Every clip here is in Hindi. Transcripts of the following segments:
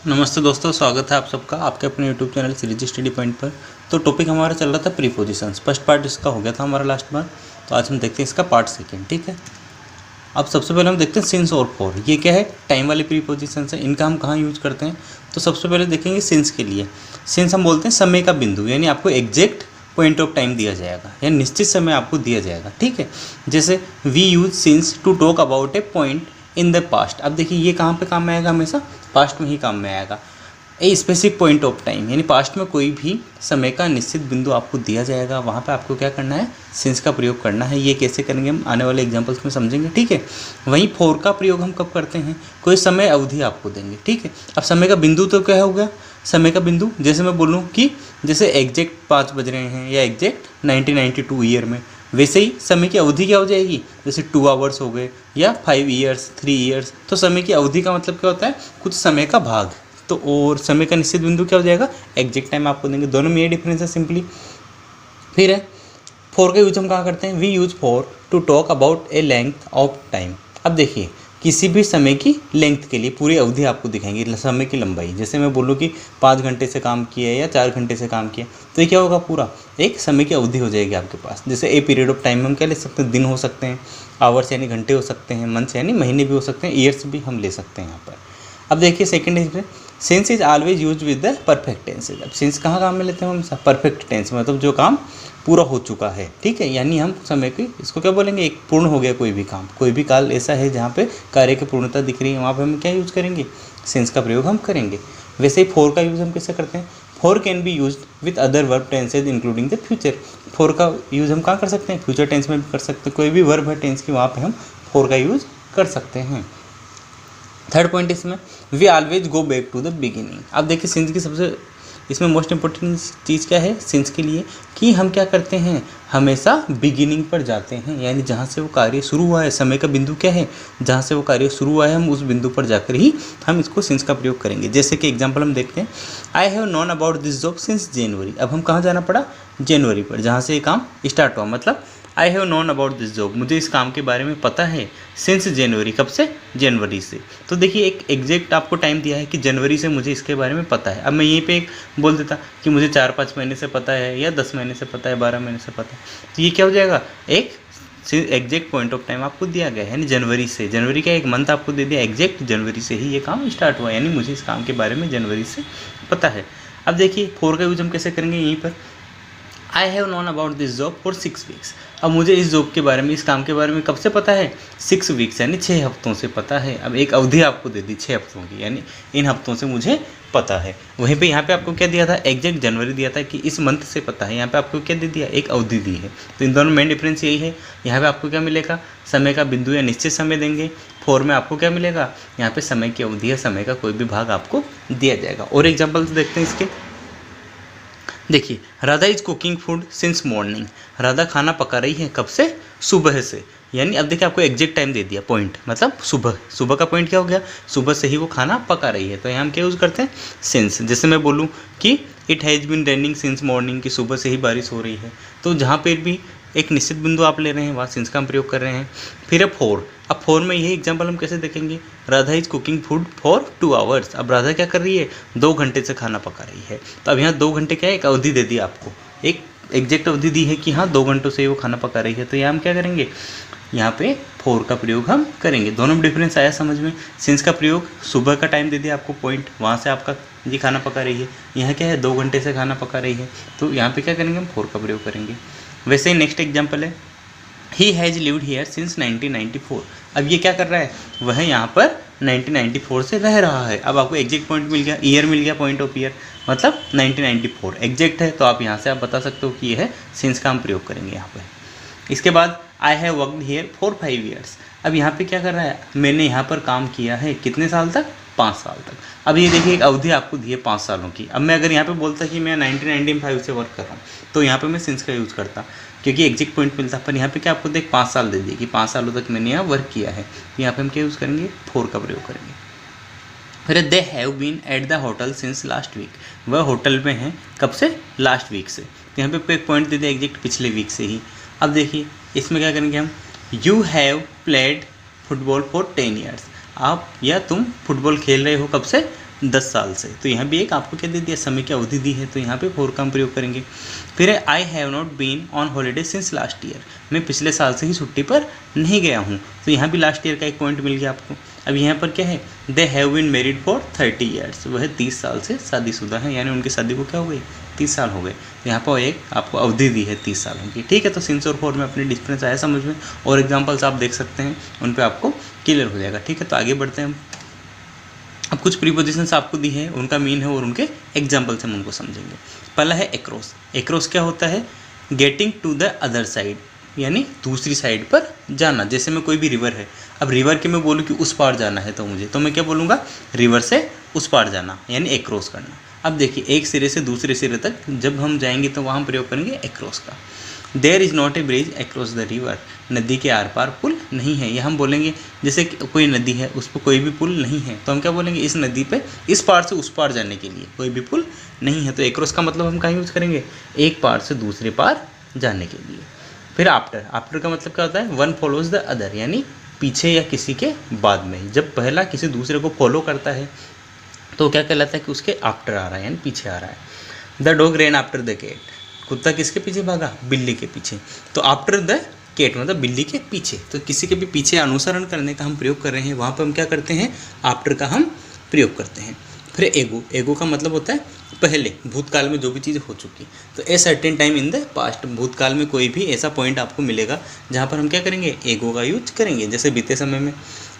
नमस्ते दोस्तों, स्वागत है आप सबका आपके अपने YouTube channel series study point पर। तो टॉपिक हमारा चल रहा था प्रीपोजिशंस। फर्स्ट पार्ट इसका हो गया था हमारा लास्ट बार। तो आज हम देखते हैं इसका पार्ट सेकंड। ठीक है, अब सबसे पहले हम देखते हैं सिंस और फॉर। ये क्या है? टाइम वाली प्रीपोजिशंस है। इनका हम कहाँ यूज करते हैं? तो सबसे पहले देखेंगे सिंस के लिए। सिंस हम बोलते हैं समय का बिंदु, यानी आपको एग्जैक्ट पॉइंट ऑफ टाइम दिया जाएगा या निश्चित समय आपको दिया जाएगा। ठीक है, जैसे we use since to talk about a point in the past. अब देखिए ये कहाँ पे काम में आएगा? हमेशा पास्ट में ही काम में आएगा। A specific point of time, यानी पास्ट में कोई भी समय का निश्चित बिंदु आपको दिया जाएगा, वहाँ पे आपको क्या करना है? सिंस का प्रयोग करना है। ये कैसे करेंगे हम आने वाले एग्जांपल्स में समझेंगे। ठीक है, वहीं फॉर का प्रयोग हम कब करते हैं? कोई समय अवधि आपको देंगे। ठीक है, अब समय का बिंदु तो क्या हो गया? समय का बिंदु जैसे मैं बोलूँ कि जैसे एग्जैक्ट 5 बज रहे हैं या एग्जैक्ट 1992 ईयर में, वैसे ही समय की अवधि क्या हो जाएगी? जैसे 2 आवर्स हो गए या 5 ईयर्स, 3 ईयर्स। तो समय की अवधि का मतलब क्या होता है? कुछ समय का भाग। तो और समय का निश्चित बिंदु क्या हो जाएगा? एग्जैक्ट टाइम आपको देंगे। दोनों में ये डिफरेंस है सिंपली। फिर है फॉर का यूज हम कहाँ करते हैं? We use for to talk about a length of time. अब देखिए किसी भी समय की लेंथ के लिए पूरी अवधि आपको दिखाएंगे, समय की लंबाई। जैसे मैं बोलूँ कि 5 घंटे से काम किया है या 4 घंटे से काम किया, तो ये क्या होगा? पूरा एक समय की अवधि हो जाएगी आपके पास। जैसे ए पीरियड ऑफ टाइम हम क्या ले सकते हैं? दिन हो सकते हैं, आवर्स यानी घंटे हो सकते हैं, मंथ्स यानी महीने भी हो सकते हैं, ईयर्स भी हम ले सकते हैं यहाँ पर। अब देखिए सेकंड है since is always use with the perfect tenses. अब सिंस कहाँ काम में लेते हैं हम? परफेक्ट टेंस, मतलब जो काम पूरा हो चुका है। ठीक है, यानी हम समय की इसको क्या बोलेंगे? एक पूर्ण हो गया कोई भी काम, कोई भी काल ऐसा है जहाँ पे कार्य की पूर्णता दिख रही है, वहाँ पे हम क्या यूज़ करेंगे? सिंस का प्रयोग हम करेंगे। वैसे ही फॉर का यूज़ हम कैसे करते हैं? For can be use with other verb tenses including the future. For का यूज़ हम कहाँ कर सकते हैं? फ्यूचर टेंस में भी कर सकते हैं। कोई भी वर्ब है टेंस की, वहाँ पर हम फॉर का यूज़ कर सकते हैं। थर्ड पॉइंट इसमें we always go back to the beginning. अब देखिए सिंस की सबसे इसमें मोस्ट इंपॉर्टेंट चीज़ क्या है सिंस के लिए? कि हम क्या करते हैं? हमेशा बिगिनिंग पर जाते हैं, यानी जहाँ से वो कार्य शुरू हुआ है। समय का बिंदु क्या है? जहाँ से वो कार्य शुरू हुआ है, हम उस बिंदु पर जाकर ही हम इसको सिंस का प्रयोग करेंगे। जैसे कि एग्जाम्पल हम देखते हैं, I have known about this job since January. अब हम कहाँ जाना पड़ा? जनवरी पर, जहाँ से ये काम स्टार्ट हुआ। मतलब I have known about this job, मुझे इस काम के बारे में पता है सिंस जनवरी। कब से? जनवरी से। तो देखिए एक एग्जैक्ट आपको टाइम दिया है कि जनवरी से मुझे इसके बारे में पता है। अब मैं यहीं पे एक बोल देता कि मुझे 4-5 महीने से पता है या 10 महीने से पता है, 12 महीने से पता है, तो ये क्या हो जाएगा? एक एग्जैक्ट पॉइंट ऑफ टाइम आपको दिया गया है, यानी जनवरी से। जनवरी का एक मंथ आपको दे दिया, एग्जैक्ट जनवरी से ही ये काम स्टार्ट हुआ, यानी मुझे इस काम के बारे में जनवरी से पता है। अब देखिए फॉर का यूज हम कैसे करेंगे? यहीं पर I have known about this job for 6 weeks. अब मुझे इस जॉब के बारे में, इस काम के बारे में कब से पता है? 6 वीक्स यानी 6 हफ्तों से पता है। अब एक अवधि आपको दे दी 6 हफ्तों की, यानी इन हफ्तों से मुझे पता है। वहीं पे यहाँ पे आपको क्या दिया था? एग्जैक्ट जनवरी दिया था कि इस मंथ से पता है। यहाँ पे आपको क्या दे दिया? एक अवधि दी है। तो इन दोनों मेन डिफरेंस यही है। यहाँ पे आपको क्या मिलेगा? समय का बिंदु या निश्चित समय देंगे। फॉर में आपको क्या मिलेगा? यहाँ पे समय की अवधि या समय का कोई भी भाग आपको दिया जाएगा। और एग्जाम्पल्स देखते हैं इसके। देखिए Radha is cooking food since morning. Radha खाना पका रही है कब से? सुबह से। यानी अब देखिए आपको एग्जैक्ट टाइम दे दिया, पॉइंट मतलब सुबह। सुबह का पॉइंट क्या हो गया? सुबह से ही वो खाना पका रही है। तो यहाँ हम क्या यूज़ करते हैं? सिंस। जैसे मैं बोलूँ कि it has been raining since morning, की सुबह से ही बारिश हो रही है। तो जहाँ पर भी एक निश्चित बिंदु आप ले रहे हैं, वहाँ सिंस का हम प्रयोग कर रहे हैं। फिर है फॉर। अब फॉर में यही एग्जांपल हम कैसे देखेंगे? Radha is cooking food for 2 hours. अब राधा क्या कर रही है? 2 घंटे से खाना पका रही है। तो अब यहाँ 2 घंटे क्या है? एक अवधि दे दी आपको, एक एग्जैक्ट अवधि दी है कि हाँ 2 घंटों से वो खाना पका रही है। तो यहाँ हम क्या करेंगे? यहाँ पे फॉर का प्रयोग हम करेंगे। दोनों में डिफरेंस आया समझ में? सिंस का प्रयोग सुबह का टाइम दे दिया आपको, पॉइंट, वहाँ से आपका ये खाना पका रही है। यहाँ क्या है? 2 घंटे से खाना पका रही है। तो यहाँ पे क्या करेंगे? हम फॉर का प्रयोग करेंगे। वैसे ही नेक्स्ट एग्जाम्पल है he has lived here since 1994। अब ये क्या कर रहा है? वह यहाँ पर 1994 से रह रहा है। अब आपको एग्जैक्ट पॉइंट मिल गया, ईयर मिल गया, पॉइंट ऑफ ईयर, मतलब 1994 एग्जैक्ट है। तो आप यहाँ से आप बता सकते हो कि ये है सिंस का हम प्रयोग करेंगे यहाँ पर। इसके बाद I have worked here for 5 years. अब यहाँ पे क्या कर रहा है? मैंने यहाँ पर काम किया है कितने साल तक? 5 साल तक। अब ये देखिए एक अवधि आपको दी है 5 सालों की। अब मैं अगर यहाँ पे बोलता कि मैं 1995 से वर्क कर रहा हूँ, तो यहाँ पे मैं सिंस का यूज़ करता क्योंकि एग्जैक्ट पॉइंट मिलता। पर यहाँ पे क्या आपको देख 5 साल दे दिए कि 5 सालों तक मैंने यहाँ वर्क किया है। तो यहाँ पे हम क्या यूज़ करेंगे? फॉर का प्रयोग करेंगे। फिर they have been at the hotel since last week. वह होटल में हैं कब से? लास्ट वीक से। तो यहाँ पे एक पॉइंट दे दिया एग्जैक्ट पिछले वीक से ही। अब देखिए इसमें क्या करेंगे हम? You have played football for 10 years. आप या तुम फुटबॉल खेल रहे हो कब से, 10 साल से। तो यहाँ भी एक आपको क्या दे दिया, समय की अवधि दी है, तो यहाँ पे फॉर का हम प्रयोग करेंगे। फिर है I have not been on holiday since last year, मैं पिछले साल से ही छुट्टी पर नहीं गया हूँ। तो यहाँ भी लास्ट ईयर का एक पॉइंट मिल गया आपको। अब यहाँ पर क्या है, they have been married for 30 years, वह 30 साल से शादीशुदा है, यानी उनकी शादी को क्या हो गई, 30 साल हो गए। तो यहाँ पर एक आपको अवधि दी है 30 सालों की, ठीक है। तो सिंस और फॉर में अपनी डिफरेंस आया समझ में, और एग्जाम्पल्स आप देख सकते हैं, उन पर आपको क्लियर हो जाएगा, ठीक है। तो आगे बढ़ते हैं हम। अब कुछ प्रीपोजिशंस आपको दी है, उनका मीन है और उनके एग्जाम्पल से हम उनको समझेंगे। पहला है एक्रोस। एक्रोस क्या होता है, getting to the other side, यानी दूसरी साइड पर जाना। जैसे मैं कोई भी रिवर है, अब रिवर के मैं बोलूँ कि उस पार जाना है तो मुझे, तो मैं क्या बोलूँगा, रिवर से उस पार जाना, यानी एक्रोस करना। अब देखिए, एक सिरे से दूसरे सिरे तक जब हम जाएंगे तो वहाँ हम प्रयोग करेंगे एक्रोस का। There is not a bridge across the river, नदी के आर पार पुल नहीं है। या हम बोलेंगे जैसे कोई नदी है, उस पर कोई भी पुल नहीं है, तो हम क्या बोलेंगे, इस नदी पे इस पार से उस पार जाने के लिए कोई भी पुल नहीं है। तो एक्रोस का मतलब हम कहाँ यूज़ करेंगे, एक पार से दूसरे पार जाने के लिए। फिर आफ्टर, आफ्टर का मतलब क्या होता है, वन फॉलोज द अदर, यानी पीछे या किसी के बाद में। जब पहला किसी दूसरे को फॉलो करता है तो क्या कहलाता है कि उसके आफ्टर आ रहा है, यानी पीछे आ रहा है। The dog ran after the cat, कुत्ता किसके पीछे भागा, बिल्ली के पीछे। तो आफ्टर द कैट मतलब बिल्ली के पीछे, तो किसी के भी पीछे अनुसरण करने का हम प्रयोग कर रहे हैं, वहाँ पर हम क्या करते हैं, आफ्टर का हम प्रयोग करते हैं। फिर एगो, एगो का मतलब होता है पहले, भूतकाल में जो भी चीज़ हो चुकी। तो a certain time in the past, भूतकाल में कोई भी ऐसा पॉइंट आपको मिलेगा जहाँ पर हम क्या करेंगे, एगो का यूज करेंगे। जैसे बीते समय में,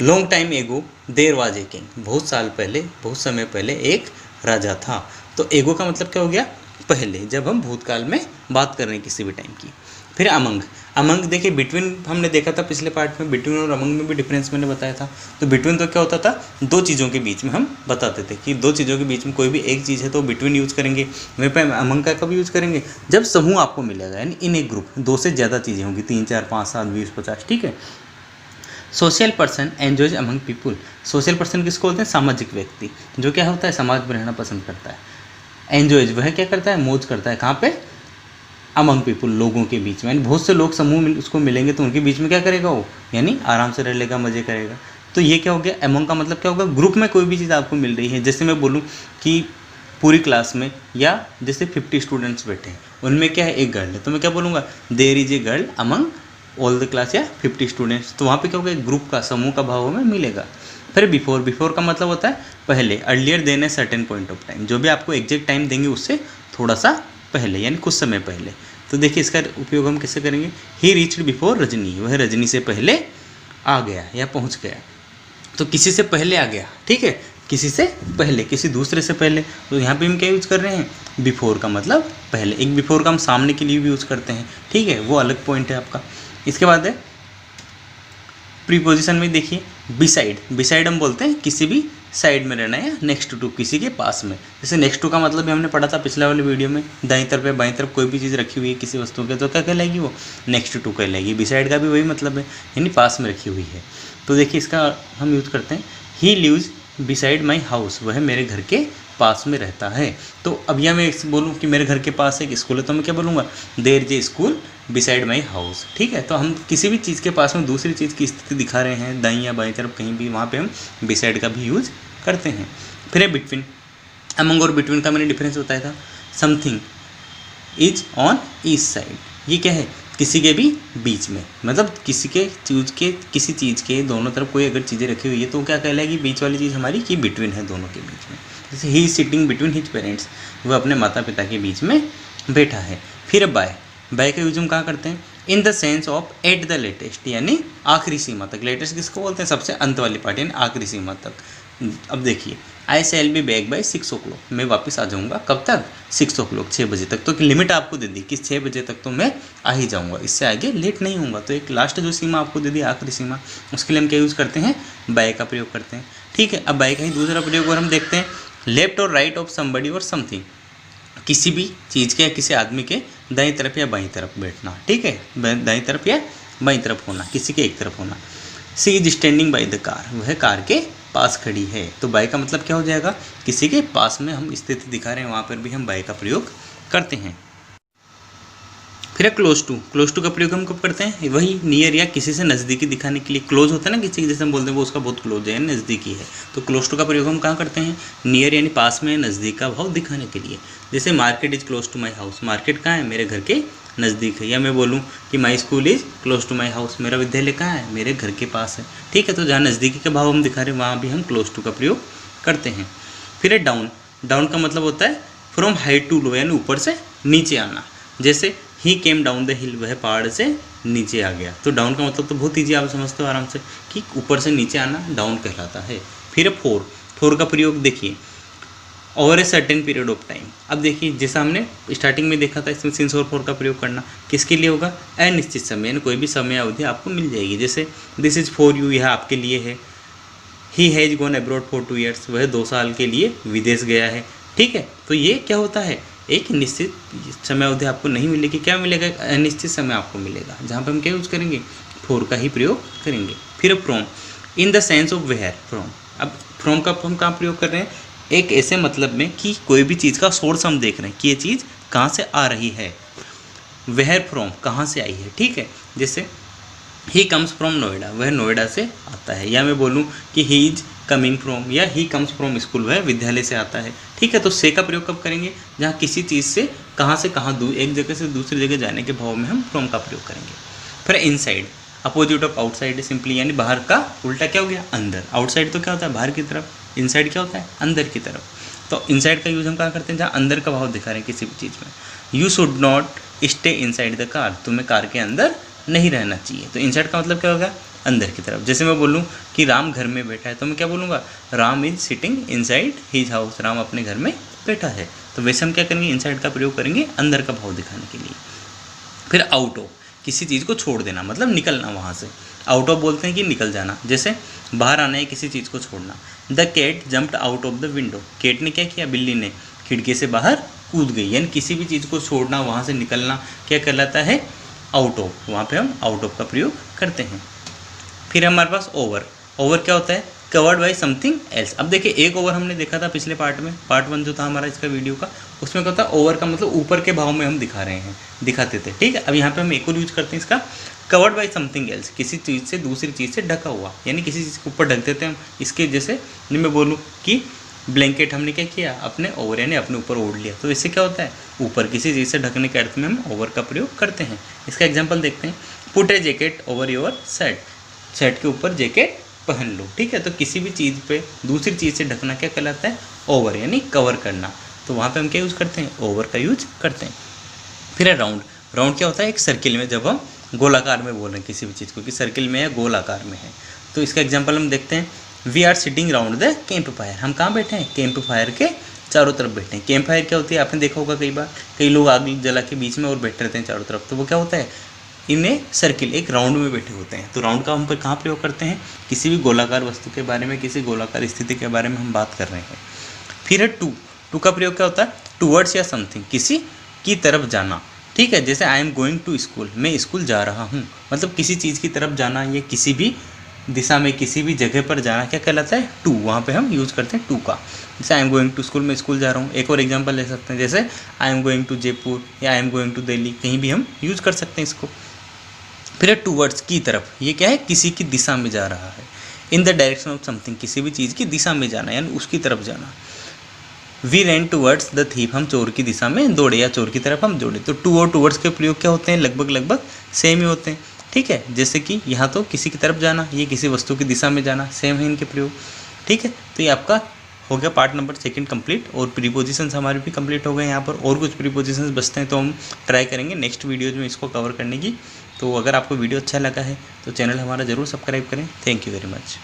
long time ago there was a king, बहुत साल पहले, बहुत समय पहले एक राजा था। तो एगो का मतलब क्या हो गया, पहले, जब हम भूतकाल में बात कर रहे हैं किसी भी टाइम की। फिर अमंग, अमंग देखिए बिटवीन हमने देखा था पिछले पार्ट में, बिटवीन और अमंग में भी डिफरेंस मैंने बताया था। तो बिटवीन तो क्या होता था, दो चीज़ों के बीच में हम बताते थे कि दो चीज़ों के बीच में कोई भी एक चीज़ है तो बिटवीन यूज़ करेंगे। वहीं पर अमंग का कब यूज़ करेंगे, जब समूह आपको मिलेगा, यानी इन एक ग्रुप, दो से ज़्यादा चीज़ें होंगी, 3 4 5 7 20 50, ठीक है। Social person enjoys among people, social person किसको बोलते हैं, सामाजिक व्यक्ति, जो क्या होता है, समाज में रहना पसंद करता है। एन्जॉयज, वह क्या करता है, मौज करता है, कहाँ पे, अमंग पीपुल, लोगों के बीच में, यानी बहुत से लोग समूह उसको मिलेंगे तो उनके बीच में क्या करेगा वो, यानी आराम से रह लेगा, मज़े करेगा। तो ये क्या हो गया, अमंग का मतलब क्या होगा, ग्रुप में कोई भी चीज़ आपको मिल रही है। जैसे मैं बोलूँ कि पूरी क्लास में, या जैसे 50 स्टूडेंट्स बैठे हैं, उनमें क्या है, एक गर्ल है, तो मैं क्या बोलूँगा, there is a girl among all the class या 50 स्टूडेंट्स। तो वहाँ पे क्या होगा, एक ग्रुप का, समूह का भाव हमें मिलेगा। फिर बिफोर, बिफोर का मतलब होता है पहले, earlier than a certain point of time, जो भी आपको एग्जैक्ट टाइम देंगे उससे थोड़ा सा पहले, यानी कुछ समय पहले। तो देखिए इसका उपयोग हम कैसे करेंगे, ही रीच्ड बिफोर रजनी, वह रजनी से पहले आ गया या पहुँच गया। तो किसी से पहले आ गया, ठीक है, किसी से पहले, किसी दूसरे से पहले। तो यहाँ पे हम क्या यूज़ कर रहे हैं, बिफोर का मतलब पहले। एक बिफोर का हम सामने के लिए भी यूज़ करते हैं, ठीक है, वो अलग पॉइंट है आपका। इसके बाद है प्रीपोजिशन में देखिए, बिसाइड, बिसाइड हम बोलते हैं किसी भी साइड में रहना या नेक्स्ट टू, किसी के पास में। जैसे नेक्स्ट टू का मतलब भी हमने पढ़ा था पिछले वाले वीडियो में, दाईं तरफ या बाईं तरफ कोई भी चीज़ रखी हुई है किसी वस्तु के, तो क्या कहलाएगी वो, नेक्स्ट टू कहलाएगी। बिसाइड का भी वही मतलब है, यानी पास में रखी हुई है। तो देखिए इसका हम यूज़ करते हैं, he lives beside my house, वह मेरे घर के पास में रहता है। तो अब यह मैं बोलूँ कि मेरे घर के पास एक स्कूल है, तो मैं क्या बोलूँगा, there is a school beside my house, ठीक है। तो हम किसी भी चीज़ के पास में दूसरी चीज़ की स्थिति दिखा रहे हैं, दाईं या बाईं तरफ कहीं भी, वहाँ पे हम बिसाइड का भी यूज़ करते हैं। फिर है बिटवीन, अमंग और बिटवीन का मैंने डिफरेंस बताया था। Something is on each side, ये क्या है, किसी के भी बीच में, मतलब किसी के चीज़ के, किसी चीज़ के दोनों तरफ कोई अगर चीज़ें रखी हुई है तो क्या कहलाएगी, बीच वाली चीज़ हमारी, कि बिटवीन है दोनों के बीच में। जैसे he is sitting between his parents, वह अपने माता पिता के बीच में बैठा है। फिर बाय, बाय का यूज हम कहाँ करते हैं, इन the sense of at the latest, यानी आखिरी सीमा तक। लेटेस्ट किसको बोलते हैं, सबसे अंत वाली पार्ट, यानी आखिरी सीमा तक। अब देखिए, I shall be back by 6 o'clock, मैं वापस आ जाऊँगा कब तक, 6 o'clock, 6 बजे तक। तो लिमिट आपको दे दी कि 6 बजे तक तो मैं आ ही जाऊँगा, इससे आगे लेट नहीं होऊंगा। तो एक लास्ट जो सीमा आपको दे दी, आखिरी सीमा, उसके लिए हम क्या यूज़ करते हैं, बाय का प्रयोग करते हैं, ठीक है। अब बाय का ही दूसरा प्रयोग और हम देखते हैं, लेफ्ट और राइट ऑफ समबडी और समथिंग, किसी भी चीज़ के या किसी आदमी के दाईं तरफ या बाईं तरफ बैठना, ठीक है, दाईं तरफ या बाईं तरफ होना, किसी के एक तरफ होना। She is standing by the car, वह कार के पास खड़ी है। तो बाय का मतलब क्या हो जाएगा, किसी के पास में हम स्थिति दिखा रहे हैं, वहाँ पर भी हम बाय का प्रयोग करते हैं। फिर है क्लोज टू का प्रयोग हम कब करते हैं, वही नियर या किसी से नज़दीकी दिखाने के लिए। क्लोज होता है ना किसी, जैसे हम बोलते हैं वो उसका बहुत क्लोज है, नज़दीकी है, तो क्लोज टू का प्रयोग हम कहाँ करते हैं, नियर यानी पास में, नज़दीक का भाव दिखाने के लिए। जैसे market is close to my house, market कहाँ है, मेरे घर के नज़दीक है। या मैं बोलूँ कि my school is close to my house, मेरा विद्यालय कहाँ है, मेरे घर के पास है। ठीक है, तो जहाँ नज़दीकी का भाव हम दिखा रहे हैं वहाँ भी हम क्लोज टू का प्रयोग करते हैं। फिर है डाउन का मतलब होता है फ्रॉम हाइट टू लो, यानी ऊपर से नीचे आना। जैसे ही केम डाउन द हिल, वह पहाड़ से नीचे आ गया। तो डाउन का मतलब तो बहुत ईजी, आप समझते हो आराम से कि ऊपर से नीचे आना डाउन कहलाता है। फिर फोर का प्रयोग देखिए, over a certain period of time. अब देखिए जैसा हमने स्टार्टिंग में देखा था, इसमें सिंस और फोर का प्रयोग करना किसके लिए होगा, अनिश्चित समय, यानी कोई भी समय अवधि आपको मिल जाएगी। जैसे दिस इज़ फॉर यू, यह आपके लिए है। He has gone abroad for 2 years, वह 2 साल के लिए विदेश गया है। ठीक है, तो ये क्या होता है, एक निश्चित समय अवधि आपको नहीं मिलेगी, क्या मिलेगा, अनिश्चित समय आपको मिलेगा, जहाँ पे हम क्या यूज़ करेंगे, फोर का ही प्रयोग करेंगे। फिर from, in the sense of where from. अब फ्रॉम का हम कहाँ प्रयोग कर रहे हैं, एक ऐसे मतलब में कि कोई भी चीज़ का सोर्स हम देख रहे हैं कि ये चीज़ कहाँ से आ रही है। वेयर फ्रॉम, कहाँ से आई है। ठीक है, जैसे ही कम्स फ्रॉम नोएडा, वह नोएडा से आता है। या मैं बोलूँ कि ही इज कमिंग फ्रॉम, या ही कम्स फ्रॉम स्कूल, वह विद्यालय से आता है। ठीक है, तो से का प्रयोग कब करेंगे, जहाँ किसी चीज़ से कहाँ एक जगह से दूसरी जगह जाने के भाव में हम फ्रॉम का प्रयोग करेंगे। फिर inside, opposite of outside simply, यानी बाहर का उल्टा क्या हो गया, अंदर। आउटसाइड तो क्या होता है, बाहर की तरफ, इनसाइड क्या होता है, अंदर की तरफ। तो इनसाइड का यूज़ हम कहाँ करते हैं, जहाँ अंदर का भाव दिखा रहे हैं किसी भी चीज़ में। You should not stay inside the car, तुम्हें कार के अंदर नहीं रहना चाहिए। तो इनसाइड का मतलब क्या होगा, अंदर की तरफ। जैसे मैं बोलूँ कि राम घर में बैठा है, तो मैं क्या बोलूँगा, Ram is sitting inside his house, Ram अपने घर में बैठा है। तो वैसे हम क्या करेंगे, इनसाइड का प्रयोग करेंगे अंदर का भाव दिखाने के लिए। फिर आउट ऑफ, किसी चीज़ को छोड़ देना, मतलब निकलना वहाँ से। आउट ऑफ बोलते हैं कि निकल जाना, जैसे बाहर आना है किसी चीज़ को छोड़ना। The cat jumped out of the window, cat ने क्या किया, बिल्ली ने खिड़की से बाहर कूद गई। यानी किसी भी चीज़ को छोड़ना, वहाँ से निकलना क्या कहलाता है, आउट ऑफ। वहाँ पे हम आउट ऑफ का प्रयोग करते हैं। फिर हमारे पास ओवर क्या होता है, कवर्ड बाई समथिंग एल्स। अब देखिए एक ओवर हमने देखा था पिछले पार्ट में, पार्ट 1 जो था हमारा इसका वीडियो का, उसमें क्या होता है, ओवर का मतलब ऊपर के भाव में हम दिखाते थे। ठीक है, अब यहाँ पे हम एक और यूज करते हैं इसका, कवर्ड बाई समथिंग एल्स, किसी चीज़ से दूसरी चीज़ से ढका हुआ, यानी किसी चीज़ के ऊपर ढक देते हैं हम। इसके जैसे मैं बोलूँ कि ब्लैंकेट हमने क्या किया, अपने ओवर यानी अपने ऊपर ओढ़ लिया, तो इससे क्या होता है, ऊपर किसी चीज़ से ढकने के अर्थ में हम ओवर का प्रयोग करते हैं। इसका एग्जाम्पल देखते हैं, put A jacket over your shirt, shirt के ऊपर जैकेट पहन लो। ठीक है, तो किसी भी चीज़ पे दूसरी चीज़ से ढकना क्या कहलाता है, ओवर यानी कवर करना। तो वहाँ पे हम क्या यूज़ करते हैं, ओवर का यूज करते हैं। फिर है राउंड क्या होता है, एक सर्किल में, जब हम गोलाकार में बोल रहे हैं किसी भी चीज़ को कि सर्किल में है, गोल आकार में है। तो इसका एग्जाम्पल हम देखते हैं, we are sitting round the camp fire, हम कहाँ बैठे हैं, कैंप फायर के चारों तरफ बैठे हैं। कैंप फायर क्या होती है, आपने देखा होगा कई बार, कई लोग आग जला के बीच में और बैठे रहते हैं चारों तरफ, तो वो क्या होता है, इन्हें सर्किल, एक राउंड में बैठे होते हैं। तो राउंड का हम पर कहाँ प्रयोग करते हैं, किसी भी गोलाकार वस्तु के बारे में, किसी गोलाकार स्थिति के बारे में हम बात कर रहे हैं। फिर है टू का प्रयोग क्या होता है, टूवर्ड्स या समथिंग, किसी की तरफ जाना। ठीक है, जैसे I am going to school, मैं स्कूल जा रहा हूँ, मतलब किसी चीज़ की तरफ जाना, या किसी भी दिशा में किसी भी जगह पर जाना क्या कहलाता है, टू। वहाँ पे हम यूज़ करते हैं टू का। जैसे I am going to school, मैं स्कूल जा रहा हूँ। एक और एग्जांपल ले सकते हैं, जैसे I am going to Jaipur या I am going to Delhi, कहीं भी हम यूज़ कर सकते हैं इसको। फिर है टूवर्ड्स, की तरफ, ये क्या है, किसी की दिशा में जा रहा है। In the direction of something, किसी भी चीज़ की दिशा में जाना, यानी उसकी तरफ जाना। We ran towards the thief, हम चोर की दिशा में दौड़े या चोर की तरफ हम दौड़े। तो टू और टूवर्ड्स के प्रयोग क्या होते हैं, लगभग सेम ही होते हैं। ठीक है, जैसे कि यहाँ तो किसी की तरफ जाना, ये किसी वस्तु की दिशा में जाना, सेम है इनके प्रयोग। ठीक है, तो ये आपका हो गया पार्ट नंबर 2 कंप्लीट, और प्रीपोजिशंस हमारे भी कंप्लीट हो गए। यहाँ पर और कुछ प्रीपोजिशंस बचते हैं, तो हम ट्राई करेंगे नेक्स्ट वीडियोज में इसको कवर करने की। तो अगर आपको वीडियो अच्छा लगा है तो चैनल हमारा ज़रूर सब्सक्राइब करें। Thank you very much.